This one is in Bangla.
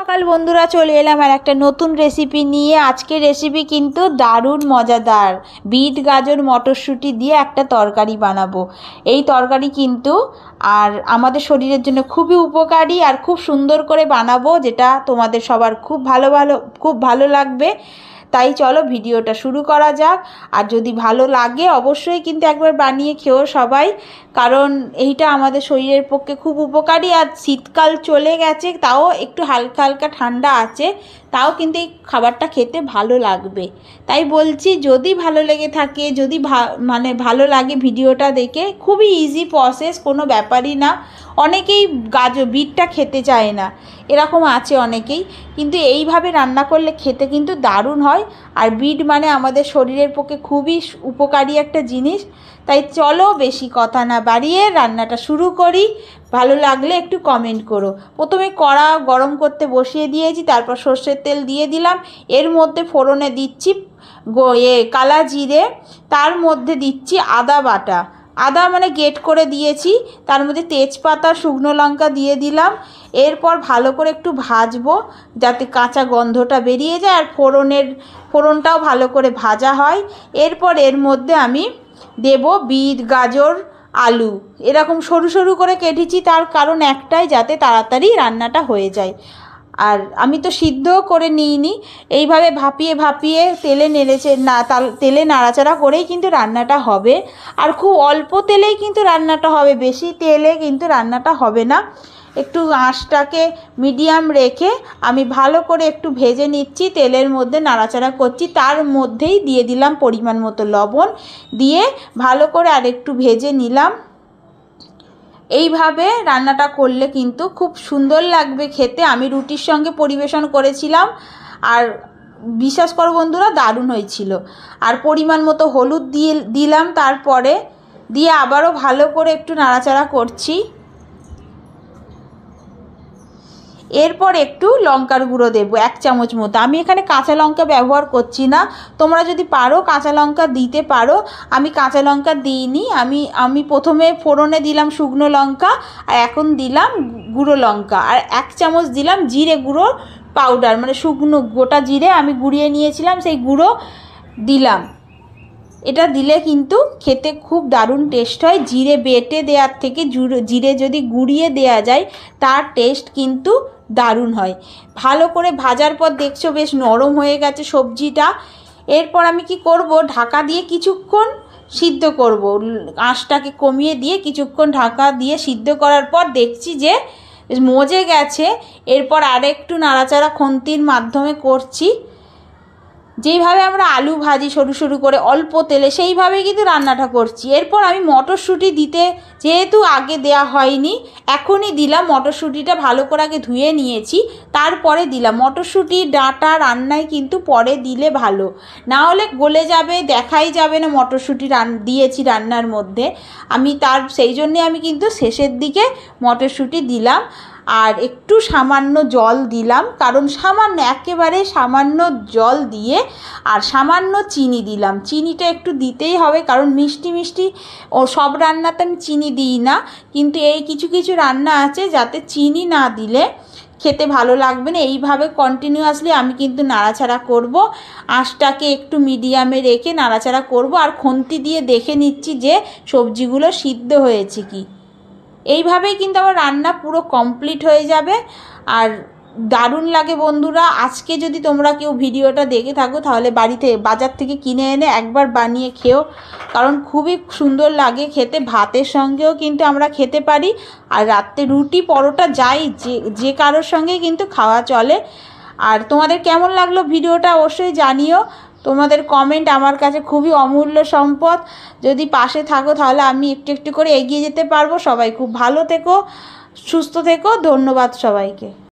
সকাল বন্ধুরা, চলে এলাম আর একটা নতুন রেসিপি নিয়ে। আজকের রেসিপি কিন্তু দারুণ মজাদার। বিট গাজর মটরশুঁটি দিয়ে একটা তরকারি বানাবো। এই তরকারি কিন্তু আর আমাদের শরীরের জন্য খুবই উপকারী আর খুব সুন্দর করে বানাবো, যেটা তোমাদের সবার খুব ভালো লাগবে। তাই চলো ভিডিওটা শুরু করা যাক। আর যদি ভালো লাগে অবশ্যই কিন্তু একবার বানিয়ে খেও সবাই, কারণ এইটা আমাদের শরীরের পক্ষে খুব উপকারী। আর শীতকাল চলে গেছে, তাও একটু হালকা হালকা ঠান্ডা আছে, তাও কিন্তু এই খাবারটা খেতে ভালো লাগবে। তাই বলছি, যদি ভালো লেগে থাকে, যদি ভালো লাগে ভিডিওটা দেখে, খুবই ইজি প্রসেস, কোনো ব্যাপারই না। অনেকেই বিটটা খেতে চায় না, এরকম আছে অনেকেই, কিন্তু এইভাবে রান্না করলে খেতে কিন্তু দারুণ হয়। আর বিট মানে আমাদের শরীরের পক্ষে খুবই উপকারী একটা জিনিস। তাই চলো বেশি কথা না বাড়িয়ে রান্নাটা শুরু করি। ভালো লাগলে একটু কমেন্ট করো। প্রথমে কড়া গরম করতে বসিয়ে দিয়েছি, তারপর সর্ষের তেল দিয়ে দিলাম। এর মধ্যে ফোড়নে দিচ্ছি কালা জিরে, তার মধ্যে দিচ্ছি আদা বাটা, আদা মানে গ্রেট করে দিয়েছি, তার মধ্যে তেজপাতা শুকনো লঙ্কা দিয়ে দিলাম। এরপর ভালো করে একটু ভাজবো, যাতে কাঁচা গন্ধটা বেরিয়ে যায় আর ফোড়নটাও ভালো করে ভাজা হয়। এরপর এর মধ্যে আমি দেব বিট গাজর আলু, এরকম সরু সরু করে কেটেছি, তার কারণ একটাই, যাতে তাড়াতাড়ি রান্নাটা হয়ে যায়। আর আমি তো সিদ্ধও করে নিইনি, এইভাবে ভাপিয়ে তেলে নাড়াচাড়া করেই কিন্তু রান্নাটা হবে। আর খুব অল্প তেলেই কিন্তু রান্নাটা হবে, বেশি তেলে কিন্তু রান্নাটা হবে না। একটু আঁচটাকে মিডিয়াম রেখে আমি ভালো করে একটু ভেজে নিচ্ছি, তেলের মধ্যে নাড়াচাড়া করছি। তার মধ্যেই দিয়ে দিলাম পরিমাণ মতো লবণ, দিয়ে ভালো করে আরেকটু ভেজে নিলাম। এইভাবে রান্নাটা করলে কিন্তু খুব সুন্দর লাগবে খেতে। আমি রুটির সঙ্গে পরিবেশন করেছিলাম, আর বিশ্বাস করো বন্ধুরা, দারুণ হয়েছিল। আর পরিমাণ মতো হলুদ দিলাম, তারপরে দিয়ে আবারও ভালো করে একটু নাড়াচাড়া করছি। এরপর একটু লঙ্কার গুঁড়ো দেবো 1 চামচ মতো। আমি এখানে কাঁচা লঙ্কা ব্যবহার করছি না, তোমরা যদি পারো কাঁচা লঙ্কা দিতে পারো। আমি কাঁচা লঙ্কা দিইনি, আমি প্রথমে ফোড়নে দিলাম শুকনো লঙ্কা, আর এখন দিলাম গুঁড়ো লঙ্কা, আর 1 চামচ দিলাম জিরে গুঁড়ো পাউডার, মানে শুকনো গোটা জিরে আমি গুঁড়িয়ে নিয়েছিলাম, সেই গুঁড়ো দিলাম। এটা দিলে কিন্তু খেতে খুব দারুণ টেস্ট হয়। জিরে বেটে দেওয়ার থেকে জিরে যদি গুঁড়িয়ে দেওয়া যায়, তার টেস্ট কিন্তু দারুণ হয়। ভালো করে ভাজার পর দেখছো বেশ নরম হয়ে গেছে সবজিটা। এরপর আমি কি করব, ঢাকা দিয়ে কিছুক্ষণ সিদ্ধ করব, আঁচটাকে কমিয়ে দিয়ে কিছুক্ষণ ঢাকা দিয়ে সিদ্ধ করার পর দেখছি যে মজে গেছে। এরপর আরেকটু নাড়াচাড়া খুন্তির মাধ্যমে করছি। যেইভাবে আমরা আলু ভাজি সরু সরু করে অল্প তেলে, সেইভাবেই কিন্তু রান্নাটা করছি। এরপর আমি মটরশুঁটি দিতে, যেহেতু আগে দেয়া হয়নি, এখনই দিলাম। মটরশুঁটিটা ভালো করে আগে ধুয়ে নিয়েছি, তারপরে দিলাম। মটরশুঁটি ডাঁটা রান্নায় কিন্তু পরে দিলে ভালো, না হলে গলে যাবে, দেখাই যাবে না মটরশুঁটি দিয়েছি রান্নার মধ্যে। সেই জন্যে আমি কিন্তু শেষের দিকে মটরশুঁটি দিলাম। আর একটু সামান্য জল দিলাম, কারণ একেবারে সামান্য জল দিয়ে, আর সামান্য চিনি দিলাম। চিনিটা একটু দিতেই হবে, কারণ মিষ্টি সব রান্নাতে আমি চিনি দিই না, কিন্তু এই কিছু কিছু রান্না আছে যাতে চিনি না দিলে খেতে ভালো লাগবে না। এইভাবে কন্টিনিউয়াসলি আমি কিন্তু নাড়াচাড়া করব, আঁচটাকে একটু মিডিয়ামে রেখে নাড়াচাড়া করব। আর খুন্তি দিয়ে দেখে নিচ্ছি যে সবজিগুলো সিদ্ধ হয়েছে কি। এইভাবেই কিন্তু আমার রান্না পুরো কমপ্লিট হয়ে যাবে। আর দারুণ লাগে বন্ধুরা। আজকে যদি তোমরা কেউ ভিডিওটা দেখে থাকো, তাহলে বাজার থেকে কিনে এনে একবার বানিয়ে খেও, কারণ খুবই সুন্দর লাগে খেতে। ভাতের সঙ্গেও কিন্তু আমরা খেতে পারি, আর রাত্রে রুটি পরোটা যে কারোর সঙ্গে কিন্তু খাওয়া চলে। আর তোমাদের কেমন লাগলো ভিডিওটা অবশ্যই জানিও। তোমাদের কমেন্ট আমার কাছে খুবই অমূল্য সম্পদ। যদি পাশে থাকো তাহলে আমি একটু একটু করে এগিয়ে যেতে পারবো। সবাই খুব ভালো থেকো, সুস্থ থেকো। ধন্যবাদ সবাইকে।